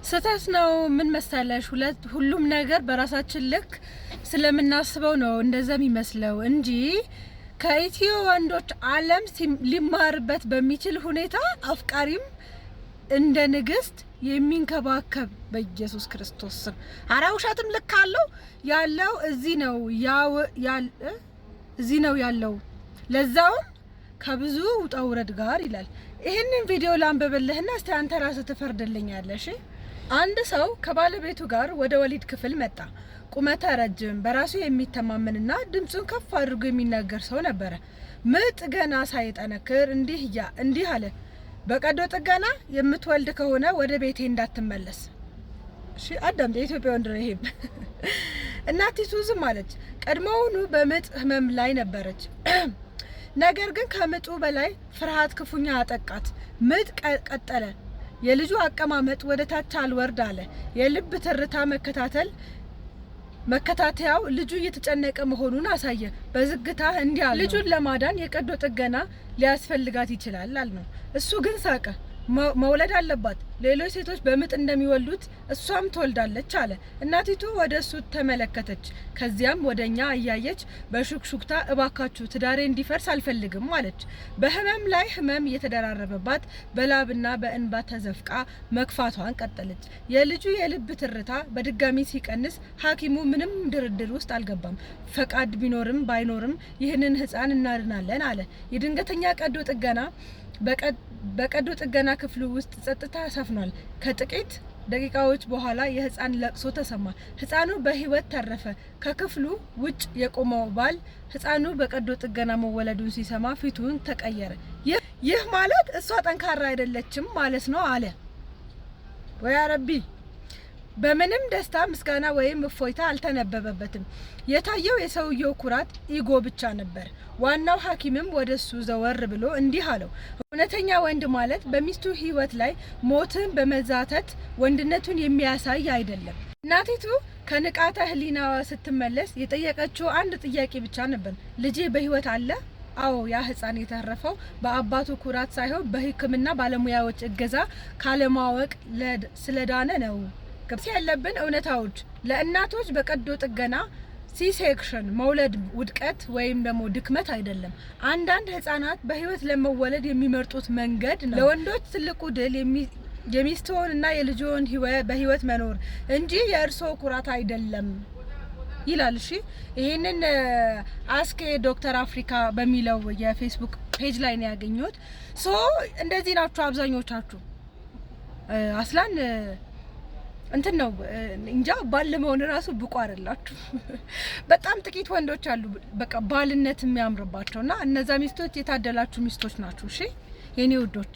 ስተት ነው። ምን መሰለሽ ሁሉም ነገር በራሳችን ልክ ስለምናስበው ነው እንደዛ የሚመስለው እንጂ ከኢትዮ ወንዶች ዓለም ሊማርበት በሚችል ሁኔታ አፍቃሪም እንደ ንግስት የሚንከባከብ በኢየሱስ ክርስቶስ ስም። አረ ውሸትም ልክ አለው ያለው እዚህ ነው ያለው ለዛውም ከብዙ ውጣ ውረድ ጋር ይላል። ይሄንን ቪዲዮ ላንብብልህና እስቲ አንተ ራስህ ትፈርድልኛለሽ። አንድ ሰው ከባለቤቱ ጋር ወደ ወሊድ ክፍል መጣ። ቁመተ ረጅም፣ በራሱ የሚተማመንና ድምጹን ከፍ አድርጎ የሚናገር ሰው ነበረ። ምጥ ገና ሳይጠነክር እንዲህ አለ፣ በቀዶ ጥገና የምትወልድ ከሆነ ወደ ቤቴ እንዳትመለስ። እሺ አዳም የኢትዮጵያ ወንድ ነው ይሄ። እናቲቱ ዝም አለች። ቀድሞውኑ በምጥ ህመም ላይ ነበረች። ነገር ግን ከምጡ በላይ ፍርሃት ክፉኛ አጠቃት። ምጥ ቀጠለ። የልጁ አቀማመጥ ወደ ታች አልወርድ አለ። የልብ ትርታ መከታተያው ልጁ እየተጨነቀ መሆኑን አሳየ። በዝግታ እንዲህ አለ፣ ልጁን ለማዳን የቀዶ ጥገና ሊያስፈልጋት ይችላል አልነው። እሱ ግን ሳቀ። መውለድ አለባት፣ ሌሎች ሴቶች በምጥ እንደሚወልዱት እሷም ትወልዳለች አለ። እናቲቱ ወደ እሱ ተመለከተች። ከዚያም ወደኛ እያየች በሹክሹክታ እባካችሁ ትዳሬ እንዲፈርስ አልፈልግም አለች። በህመም ላይ ህመም እየተደራረበባት በላብና በእንባ ተዘፍቃ መክፋቷን ቀጠለች። የልጁ የልብ ትርታ በድጋሚ ሲቀንስ ሐኪሙ ምንም ድርድር ውስጥ አልገባም። ፈቃድ ቢኖርም ባይኖርም ይህንን ህፃን እናድናለን አለ። የድንገተኛ ቀዶ ጥገና በቀዶ ጥገና ክፍሉ ውስጥ ጸጥታ ሰፍኗል። ከጥቂት ደቂቃዎች በኋላ የህፃን ለቅሶ ተሰማ። ህፃኑ በህይወት ተረፈ። ከክፍሉ ውጭ የቆመው ባል ህፃኑ በቀዶ ጥገና መወለዱን ሲሰማ ፊቱን ተቀየረ። ይህ ማለት እሷ ጠንካራ አይደለችም ማለት ነው አለ። ወይ አረቢ! በምንም ደስታ ምስጋና ወይም እፎይታ አልተነበበበትም። የታየው የሰውየው ኩራት ኢጎ ብቻ ነበር። ዋናው ሐኪምም ወደሱ ዘወር ብሎ እንዲህ አለው፣ እውነተኛ ወንድ ማለት በሚስቱ ህይወት ላይ ሞትን በመዛተት ወንድነቱን የሚያሳይ አይደለም። እናቲቱ ከንቃተ ህሊናዋ ስትመለስ የጠየቀችው አንድ ጥያቄ ብቻ ነበር። ልጄ በህይወት አለ? አዎ፣ ያ ህፃን የተረፈው በአባቱ ኩራት ሳይሆን በህክምና ባለሙያዎች እገዛ ካለማወቅ ስለዳነ ነው። ግብጽ ያለብን እውነታዎች ለእናቶች በቀዶ ጥገና ሲሴክሽን መውለድ ውድቀት ወይም ደግሞ ድክመት አይደለም። አንዳንድ ህፃናት በህይወት ለመወለድ የሚመርጡት መንገድ ነው። ለወንዶች ትልቁ ድል የሚስትዎንና የልጅዎን በህይወት መኖር እንጂ የእርሶ ኩራት አይደለም ይላል። እሺ ይሄንን አስኬ ዶክተር አፍሪካ በሚለው የፌስቡክ ፔጅ ላይ ነው ያገኘሁት። እንደዚህ ናችሁ አብዛኞቻችሁ። አስላን እንትን ነው እንጃ ባለመሆን ራሱ ብቁ አይደላችሁ። በጣም ጥቂት ወንዶች አሉ በቃ ባልነት የሚያምርባቸውና እነዛ ሚስቶች የታደላችሁ ሚስቶች ናችሁ። እሺ የኔ ውዶች።